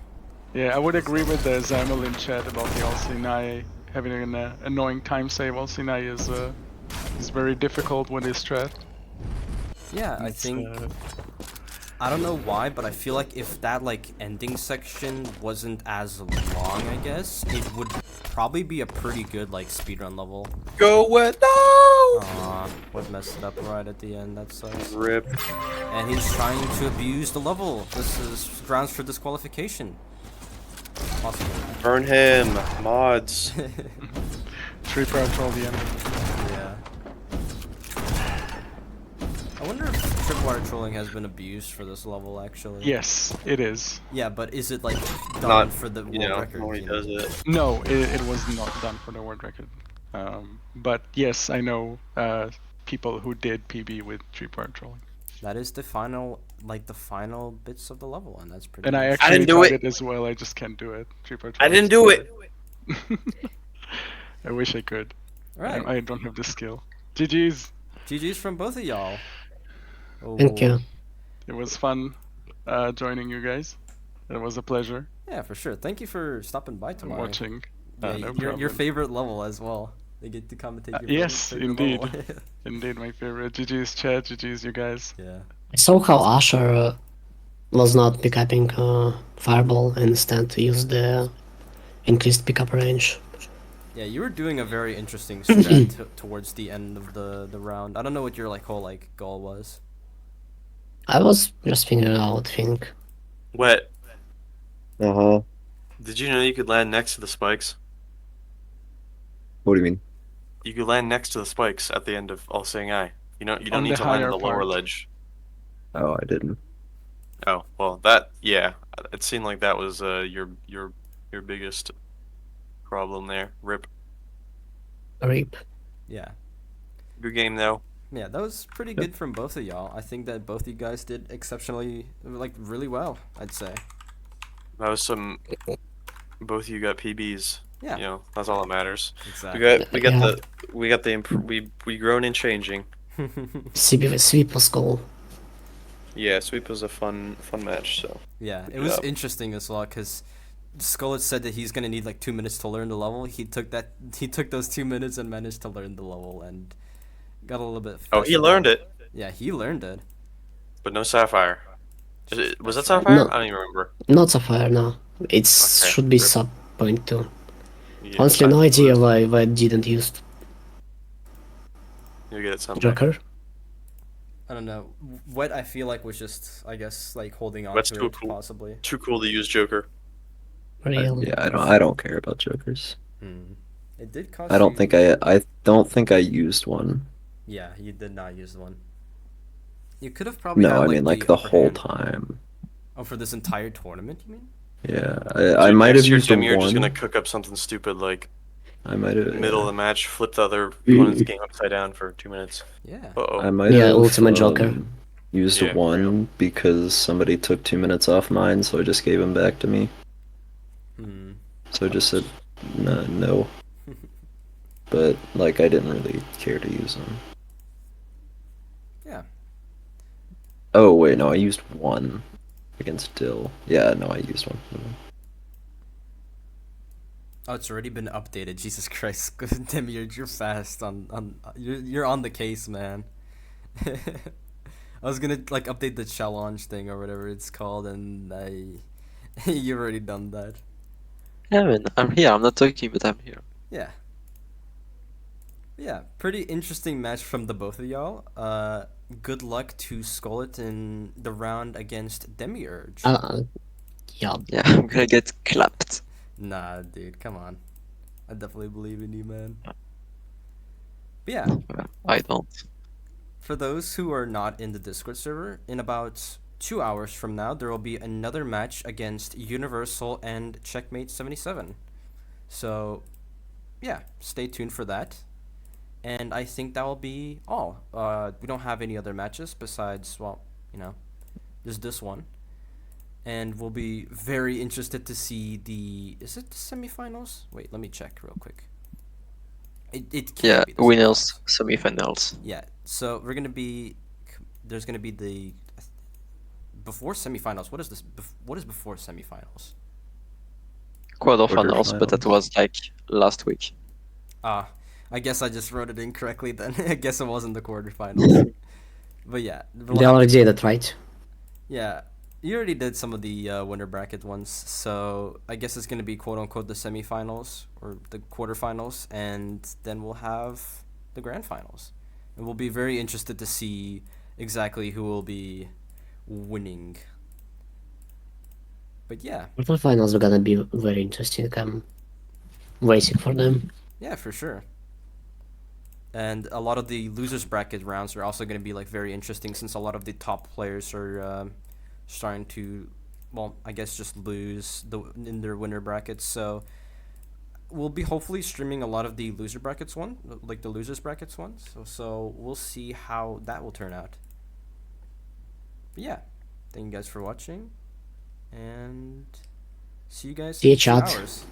Yeah, I would agree with the Zamal in chat about the Alcinai having an annoying time save. Alcinai is very difficult with his strat. Yeah, I It's, think. I don't know why, but I feel like if that like ending section wasn't as long, I guess it would probably be a pretty good like speedrun level. Go Wet! No! Aw, what messed it up right at the end? That sucks. Rip. And he's trying to abuse the level. This is grounds for disqualification. Possible. Burn him, mods. 3 proud troll the end. Yeah. I wonder if tripwire trolling has been abused for this level, actually. Yes, it is. Yeah, but is it like done Not for the world You know, record? nobody you know? does it. No, it was not done for the world record. But yes, I know people who did PB with 3 proud trolling. That is the final, like the final bits of the level, and that's pretty. And I much- actually didn't do tried it. it as well. I just can't do it. 3 proud I trolling didn't do it. I wish I could. Alright. I don't have the skill. GG's. GG's from both of y'all. Oh, Thank you. It was fun joining you guys. It was a pleasure Yeah, for sure. Thank you for stopping by tomorrow. watching. Yeah, No your problem. favorite level as well. They get to commentate your yes, favorite indeed. level. Indeed, my favorite. GG's chat, GG's you guys. Yeah. I saw how Asher was not pickupping Fireball and instead used the increased pickup range. Yeah, you were doing a very interesting strat towards the end of the round. I don't know what your like whole like goal was. I was just figuring out, think. Wet. Uh huh. Did you know you could land next to the spikes? What do you mean? You could land next to the spikes at the end of All Seeing Eye. You don't On need the to land on higher the lower part. ledge. Oh, I didn't. Oh well, yeah. It seemed like that was your biggest problem there. Rip. Rip. Yeah. Good game though. Yeah, that was pretty good from both of y'all. I think that both you guys did exceptionally, like, really well, I'd say. That was some. Both of you got PBs. Yeah. You know, that's all that matters. Exactly. Yeah. We grown and changing. Sweep was cool. Yeah, sweep was a fun match. So Yeah, it good was job. interesting as well, because Skullet said that he's gonna need like 2 minutes to learn the level. He took those 2 minutes and managed to learn the level and got a little bit. Oh, he festered learned on. it, Yeah, he learned it. but no sapphire. Was that That's right. sapphire? No, I don't even remember. not Sapphire, no. It Okay. should be Rip. sub point 2. Yeah, Honestly, I no idea was- why I didn't use You'll get it someday. Joker. I don't know. What I feel like was just, I guess, like holding on That's to too it, cool. possibly. Too cool to use Joker. Real. Yeah, I don't care about jokers. It did cost I don't you... think I don't think I used one. Yeah, you did not use one. You could have probably No, had, I like, mean like the the upper whole hand. time. Oh, for this entire tournament, you mean? Yeah, So I might next have year, used a Jimmy, you're just gonna one. cook up something stupid like I might have. middle of the match, flip the other opponent's game upside down for 2 minutes. Yeah. Uh I oh. might Yeah, have Ultimate Joker. used Yeah, one because somebody took 2 minutes off mine, so I just gave them back to me. So I just said no. But like I didn't really care to use them. Yeah. Oh wait, no, I used one against Dill. Yeah, no, I used one. Oh, it's already been updated. Jesus Christ, Demiurge, you're fast you're on the case, man. I was gonna like update the challenge thing or whatever it's called, and you've already done that. Yeah, man, I'm here. I'm not talking, but I'm here. Yeah. Yeah, pretty interesting match from the both of y'all. Good luck to Skullet in the round against Demiurge. Yeah. Yeah, I'm gonna get clapped. Nah, dude, come on. I definitely believe in you, man. But yeah, I don't. for those who are not in the Discord server, in about 2 hours from now, there will be another match against Universal and Checkmate 77. So, yeah, stay tuned for that. And I think that will be all. We don't have any other matches besides, well, you know, just this one. And we'll be very interested to see is it the semifinals? Wait, let me check real quick. It can't Yeah, be the winners, semifinals. semifinals. Yeah, so there's gonna be before semifinals. What is before semifinals? Quarterfinals, but that Quarterfinals. was like last week. I guess I just wrote it incorrectly then. I guess it wasn't the quarterfinals. But yeah, They already did it, right? yeah, you already did some of the winner bracket ones, so I guess it's gonna be quote unquote the semifinals or the quarterfinals, and then we'll have the grand finals, and we'll be very interested to see exactly who will be winning. But yeah, Quarterfinals are gonna be very interesting. I'm waiting for them. yeah, for sure. And a lot of the losers bracket rounds are also going to be like very interesting, since a lot of the top players are starting to, well, I guess just lose in their winner brackets. So we'll be hopefully streaming a lot of the loser brackets like the losers brackets ones. So we'll see how that will turn out. But yeah, thank you guys for watching, and see you guys See you, in 2 chat. hours.